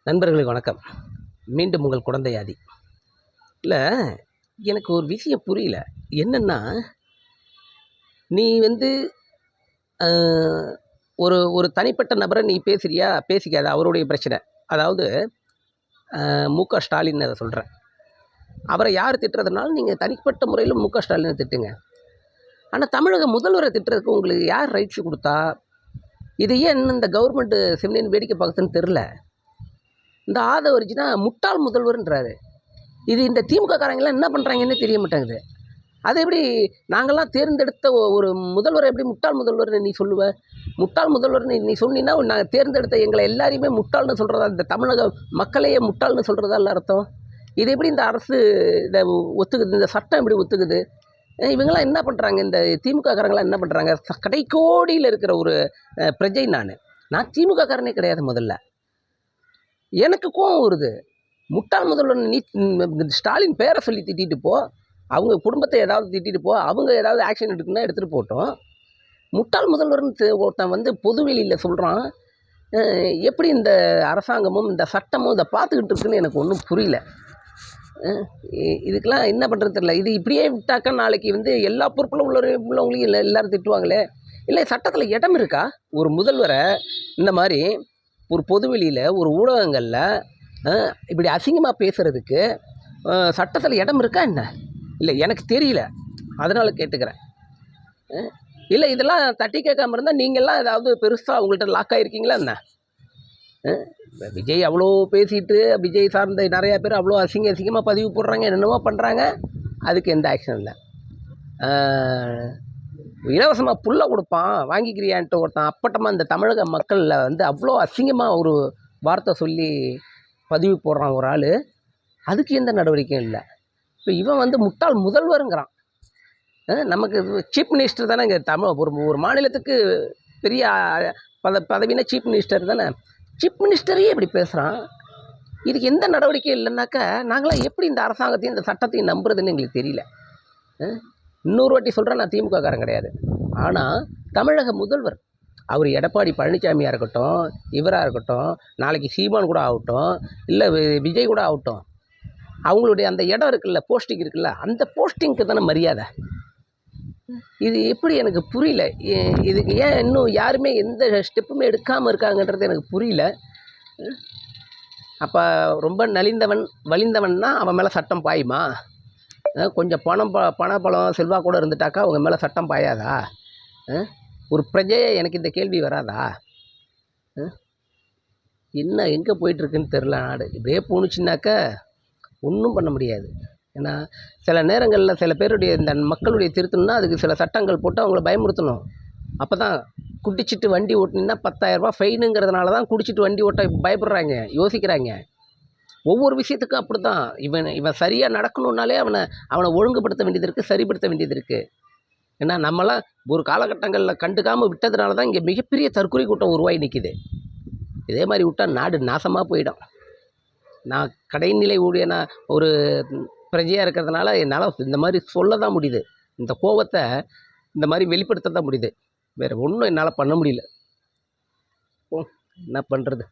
நண்பர்களுக்கு வணக்கம். மீண்டும் உங்கள் குழந்தையாதி. இல்லை, எனக்கு ஒரு விஷயம் புரியல. என்னென்னா, நீ வந்து ஒரு ஒரு தனிப்பட்ட நபரை நீ பேசுறியா பேசிக்காத, அவருடைய பிரச்சனை. அதாவது மு.க. ஸ்டாலின் அதை சொல்கிறேன். அவரை யார் திட்டுறதுனாலும் நீங்கள் தனிப்பட்ட முறையில் மு.க. ஸ்டாலினை திட்டுங்க. ஆனால் தமிழக முதல்வரை திட்டுறதுக்கு உங்களுக்கு யார் ரைட்ஸ் கொடுத்தா? இது ஏன் இன்னும் இந்த கவர்மெண்ட்டு செம்னின்னு வேடிக்கை பார்க்குறதுன்னு தெரில. இந்த ஆதவர்ஜினா முட்டாள் முதல்வர்ன்றாரு. இது இந்த திமுக காரங்களாம் என்ன பண்ணுறாங்கன்னு தெரிய மாட்டேங்குது. அது எப்படி நாங்கள்லாம் தேர்ந்தெடுத்த ஒரு முதல்வரை எப்படி முட்டாள் முதல்வர்னு நீ சொல்லுவ? முட்டாள் முதல்வர்னு நீ சொன்னீன்னா, நாங்கள் தேர்ந்தெடுத்த எங்களை எல்லாரையுமே முட்டாள்னு சொல்கிறதா, இந்த தமிழக மக்களையே முட்டாள்னு சொல்கிறதா இல்லை அர்த்தம்? இது எப்படி இந்த அரசு இதை ஒத்துக்குது? இந்த சட்டம் எப்படி ஒத்துக்குது? இவங்களாம் என்ன பண்ணுறாங்க? இந்த திமுக காரங்களாம் என்ன பண்ணுறாங்க? கடைக்கோடியில் இருக்கிற ஒரு பிரஜை. நான் திமுக காரனே கிடையாது. முதல்ல எனக்கு கோவம் வருது. முட்டாள் முதல்வர் நீ ஸ்டாலின் பேரை சொல்லி திட்டிட்டு போ, அவங்க குடும்பத்தை ஏதாவது திட்டிட்டு போ, அவங்க ஏதாவது ஆக்ஷன் எடுக்குன்னா எடுத்துகிட்டு போட்டோம். முட்டாள் முதல்வர்னு ஒருத்தன் வந்து பொதுவெளியில் சொல்கிறான். எப்படி இந்த அரசாங்கமும் இந்த சட்டமும் இதை பார்த்துக்கிட்டு இருக்குன்னு எனக்கு ஒன்றும் புரியல. இதுக்கெல்லாம் என்ன பண்ணுறது தெரியல. இது இப்படியே விட்டாக்கா நாளைக்கு வந்து எல்லா பொறுப்பில் உள்ளவங்களையும் எல்லோரும் திட்டுவாங்களே. இல்லை, சட்டத்தில் இடம் இருக்கா? ஒரு முதல்வரை இந்த மாதிரி ஒரு பொதுவெளியில் ஒரு ஊடகங்களில் இப்படி அசிங்கமாக பேசுகிறதுக்கு சட்டத்தில் இடம் இருக்கா என்ன? இல்லை, எனக்கு தெரியல. அதனால் கேட்டுக்கிறேன். இல்லை, இதெல்லாம் தட்டி கேட்காம இருந்தால் நீங்கள்லாம் ஏதாவது பெருசாக உங்கள்கிட்ட லாக் ஆகிருக்கீங்களா என்ன? விஜய் அவ்வளோ பேசிட்டு, விஜய் சார்ந்த நிறையா பேர் அவ்வளோ அசிங்கமாக பதிவு போடுறாங்க, என்னென்னமோ பண்ணுறாங்க. அதுக்கு எந்த ஆக்ஷன் இல்லை. இலவசமாக புல்லை கொடுப்பான், வாங்கிக்கிறியான்ட்டு ஒருத்தன் அப்பட்டமாக இந்த தமிழக மக்களில் வந்து அவ்வளோ அசிங்கமாக ஒரு வார்த்தை சொல்லி பதிவு போடுறான் ஒரு ஆள். அதுக்கு எந்த நடவடிக்கையும் இல்லை. இப்போ இவன் வந்து முட்டாள் முதல்வருங்கிறான். நமக்கு சீஃப் மினிஸ்டர் தானே இங்கே ஒரு மாநிலத்துக்கு பெரிய பதவினா சீஃப் மினிஸ்டர் தானே. சீஃப் மினிஸ்டரையே இப்படி பேசுகிறான். இதுக்கு எந்த நடவடிக்கையும் இல்லைன்னாக்கா நாங்களாம் எப்படி இந்த அரசாங்கத்தையும் இந்த சட்டத்தையும் நம்புறதுன்னு எங்களுக்கு தெரியல. இன்னொரு வாட்டி சொல்கிறேன், நான் திமுக காரன் கிடையாது. ஆனால் தமிழக முதல்வர் அவர் எடப்பாடி பழனிசாமியாக இருக்கட்டும், இவராக இருக்கட்டும், நாளைக்கு சீமான் கூட ஆகட்டும், இல்லை விஜய் கூட ஆகட்டும், அவங்களுடைய அந்த இடம் இருக்குல்ல, போஸ்டிங் இருக்குல்ல, அந்த போஸ்டிங்க்கு தானே மரியாதை. இது எப்படி எனக்கு புரியல. இதுக்கு ஏன் இன்னும் யாருமே எந்த ஸ்டெப்புமே எடுக்காமல் இருக்காங்கன்றது எனக்கு புரியல. அப்போ ரொம்ப வலிந்தவன்னா அவன் மேலே சட்டம் பாயுமா? கொஞ்சம் பணபலம் செல்வா கூட இருந்துட்டாக்கா அவங்க மேலே சட்டம் பாயாதா? ஒரு பிரஜையே எனக்கு இந்த கேள்வி வராதா? என்ன எங்கே போயிட்டுருக்குன்னு தெரில நாடு. இப்படியே போணுச்சுன்னாக்கா ஒன்றும் பண்ண முடியாது. ஏன்னா சில நேரங்களில் சில பேருடைய இந்த மக்களுடைய திருத்தணும்னா அதுக்கு சில சட்டங்கள் போட்டு அவங்கள பயமுறுத்தணும். அப்போ தான் குடிச்சிட்டு வண்டி ஓட்டினீங்கன்னா 10,000 ஃபைனுங்கிறதுனால தான் குடிச்சிட்டு வண்டி ஓட்ட பயப்படுறாங்க, யோசிக்கிறாங்க. ஒவ்வொரு விஷயத்துக்கும் அப்படி தான். இவன் சரியாக நடக்கணுன்னாலே அவனை ஒழுங்குபடுத்த வேண்டியது இருக்குது, சரிப்படுத்த வேண்டியது இருக்குது. ஏன்னா நம்மளாம் ஒரு காலகட்டங்களில் கண்டுக்காமல் விட்டதுனால தான் இங்கே மிகப்பெரிய தற்கொலை கூட்டம் உருவாகி நிற்கிது. இதே மாதிரி விட்டால் நாடு நாசமாக போயிடும். நான் கடைநிலை நான் ஒரு பிரஜையாக இருக்கிறதுனால என்னால் இந்த மாதிரி சொல்ல தான் முடியுது. இந்த கோபத்தை இந்த மாதிரி வெளிப்படுத்த தான் முடியுது. வேறு ஒன்றும் என்னால் பண்ண முடியல. என்ன பண்ணுறது?